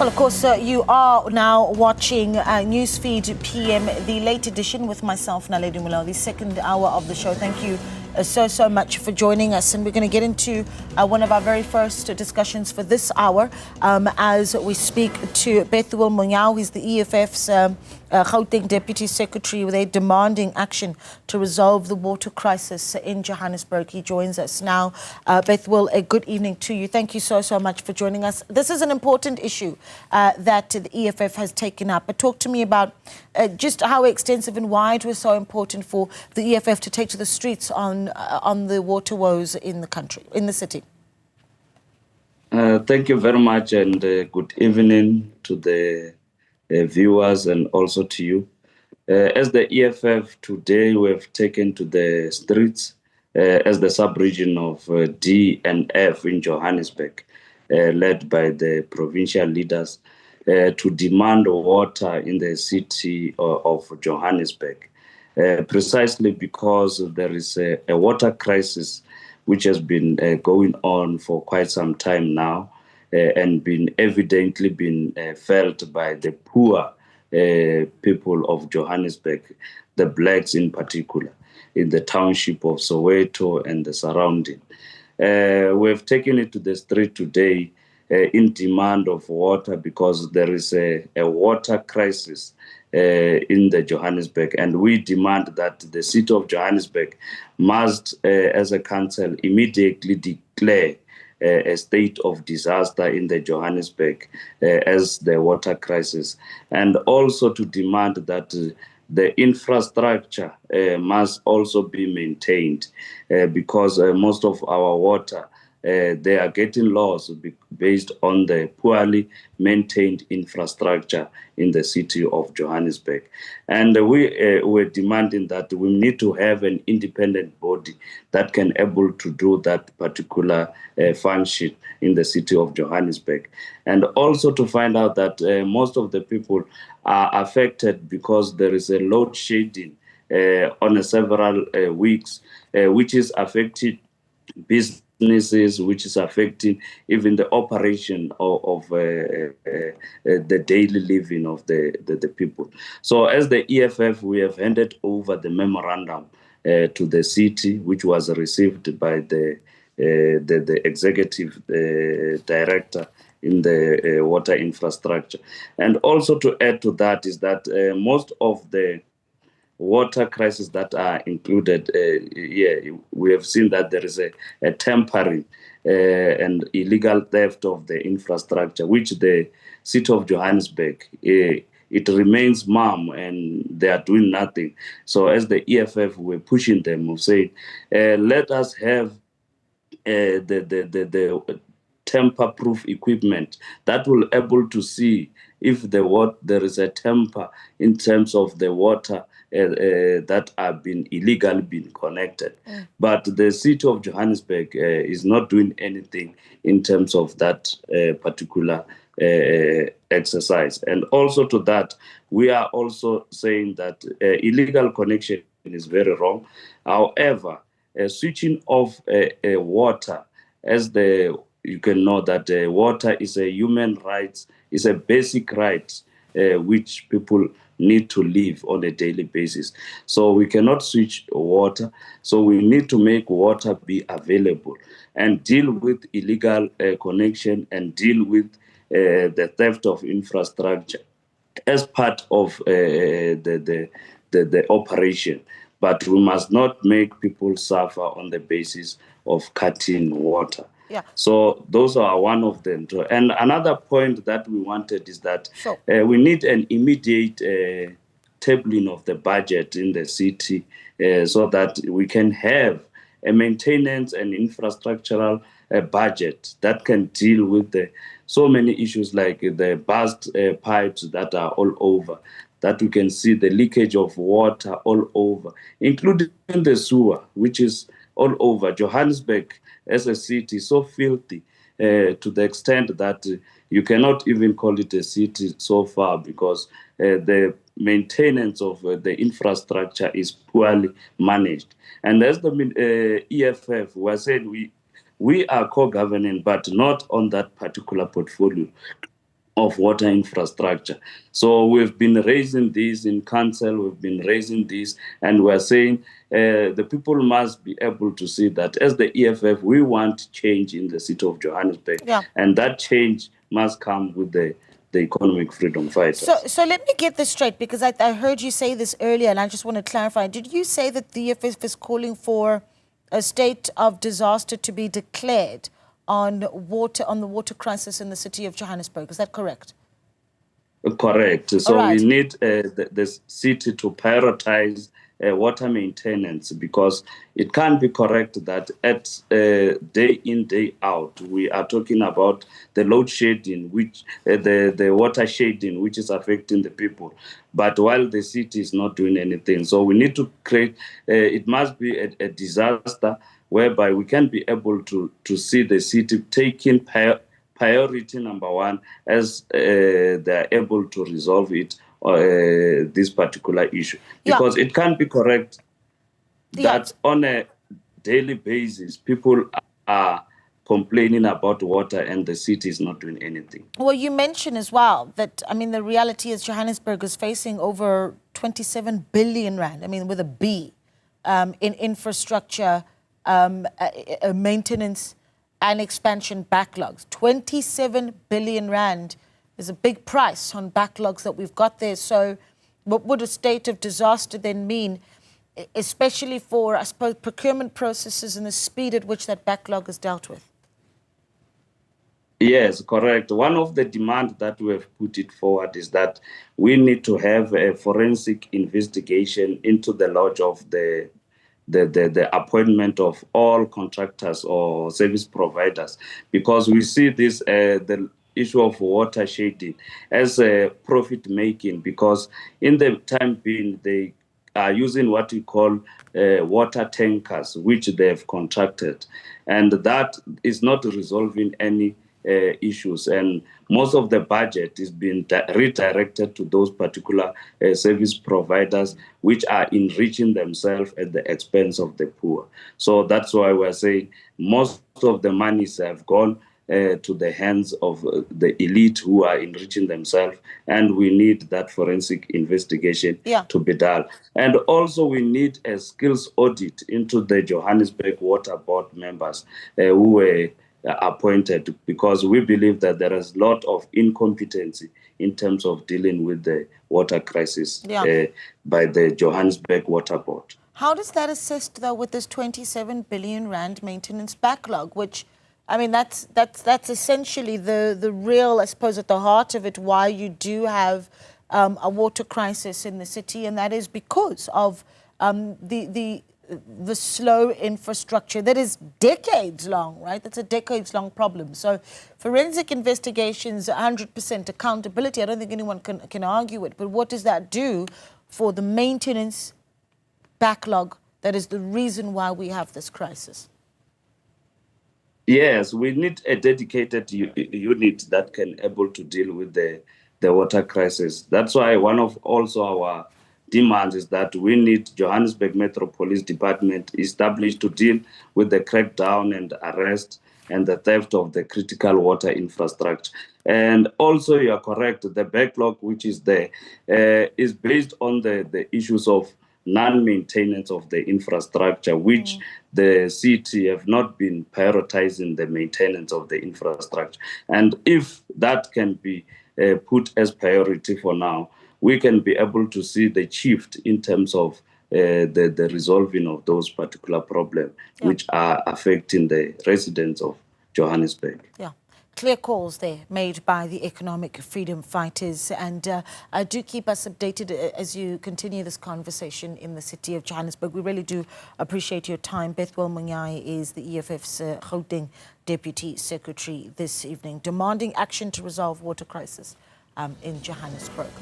Well, of course, you are now watching Newsfeed PM, the late edition with myself, Naledi Mulao, the second hour of the show. Thank you so much for joining us. And we're going to get into one of our very first discussions for this hour as we speak to Bethuel Munyai, who's the EFF's Gauteng Deputy Secretary. They're demanding action to resolve the water crisis in Johannesburg. He joins us now. Bethuel, a good evening to you. Thank you so much for joining us. This is an important issue that the EFF has taken up. But talk to me about just how extensive and wide was so important for the EFF to take to the streets on the water woes in the country, in the city. Thank you very much, and good evening to the viewers and also to you. As the EFF today, we have taken to the streets as the sub-region of D and F in Johannesburg, led by the provincial leaders, to demand water in the city of Johannesburg, precisely because there is a water crisis which has been going on for quite some time now, and evidently been felt by the poor people of Johannesburg, the blacks in particular, in the township of Soweto and the surrounding. We have taken it to the street today in demand of water because there is a water crisis in the Johannesburg, and we demand that the city of Johannesburg must, as a council, immediately declare a state of disaster in the Johannesburg as the water crisis, and also to demand that the infrastructure must also be maintained because most of our water, they are getting lost based on the poorly maintained infrastructure in the city of Johannesburg. And we're demanding that we need to have an independent body that can able to do that particular function in the city of Johannesburg. And also to find out that most of the people are affected because there is a load shedding on several weeks, which is affecting businesses, which is affecting even the operation of the daily living of the people. So as the EFF, we have handed over the memorandum to the city, which was received by the executive director in the water infrastructure. And also to add to that is that most of the water crises that are included we have seen that there is a temporary and illegal theft of the infrastructure, which the city of Johannesburg, it remains mum and they are doing nothing. So as the EFF, we're pushing them of saying, let us have the tamper-proof equipment that will able to see if there is a tamper in terms of the water that have been illegally been connected. But the city of Johannesburg is not doing anything in terms of that particular exercise. And also to that, we are also saying that illegal connection is very wrong. However, switching off water, as you can know that water is a human right, is a basic right which people need to live on a daily basis. So we cannot switch water. So we need to make water be available and deal with illegal connection and deal with the theft of infrastructure as part of the operation. But we must not make people suffer on the basis of cutting water. Yeah. So those are one of them. And another point that we wanted is that we need an immediate tabling of the budget in the city so that we can have a maintenance and infrastructural budget that can deal with so many issues like the burst pipes that are all over, that we can see the leakage of water all over, including the sewer, which is all over. Johannesburg as a city is so filthy to the extent that you cannot even call it a city so far because the maintenance of the infrastructure is poorly managed. And as the EFF, we are saying we are co-governing, but not on that particular portfolio. of water infrastructure. So we've been raising this in council, we've been raising this, and we're saying the people must be able to see that as the EFF, we want change in the city of Johannesburg, Yeah. and that change must come with the economic freedom fighters. So let me get this straight, because I heard you say this earlier, and I just want to clarify. Did you say that the EFF is calling for a state of disaster to be declared on the water crisis in the city of Johannesburg? Is that correct? Correct. So All right. we need the city to prioritize water maintenance, because it can't be correct that at day in, day out, we are talking about the load shedding, which the water shedding, which is affecting the people. But while the city is not doing anything, so we need to create. It must be a disaster whereby we can be able to see the city taking priority number one as they are able to resolve it, this particular issue. Because it can't be correct that on a daily basis, people are complaining about water and the city is not doing anything. Well, you mentioned as well that, I mean, the reality is Johannesburg is facing over 27 billion rand, I mean, with a B, in infrastructure, maintenance and expansion backlogs. 27 billion rand is a big price on backlogs that we've got there. So what would a state of disaster then mean, especially for, I suppose, procurement processes and the speed at which that backlog is dealt with? Yes, correct. One of the demands that we have put it forward is that we need to have a forensic investigation into the lodge of the appointment of all contractors or service providers, because we see this the issue of water shading as a profit making, because in the time being they are using what we call water tankers, which they have contracted, and that is not resolving any issues, and most of the budget is being redirected to those particular service providers, which are enriching themselves at the expense of the poor. So that's why we're saying most of the monies have gone to the hands of the elite who are enriching themselves, and we need that forensic investigation to be done. And also we need a skills audit into the Johannesburg Water Board members who were appointed, because we believe that there is a lot of incompetency in terms of dealing with the water crisis by the Johannesburg Water Board. How does that assist, though, with this 27 billion rand maintenance backlog, which, I mean, that's essentially the real, I suppose, at the heart of it, why you do have a water crisis in the city, and that is because of the slow infrastructure that is decades long, right? That's a decades long problem. So forensic investigations, 100% accountability, I don't think anyone can argue it. But what does that do for the maintenance backlog that is the reason why we have this crisis? Yes, we need a dedicated unit that can able to deal with the water crisis. That's why one of also our demands is that we need Johannesburg Metro Police Department established to deal with the crackdown and arrest and the theft of the critical water infrastructure. And also, you are correct, the backlog which is there is based on the issues of non-maintenance of the infrastructure, which the city have not been prioritizing the maintenance of the infrastructure. And if that can be put as priority for now, we can be able to see the shift in terms of the resolving of those particular problems, which are affecting the residents of Johannesburg. Yeah. Clear calls there made by the economic freedom fighters, and do keep us updated as you continue this conversation in the city of Johannesburg. We really do appreciate your time. Bethuel Munyai is the EFF's Gauteng Deputy Secretary this evening, demanding action to resolve water crisis in Johannesburg.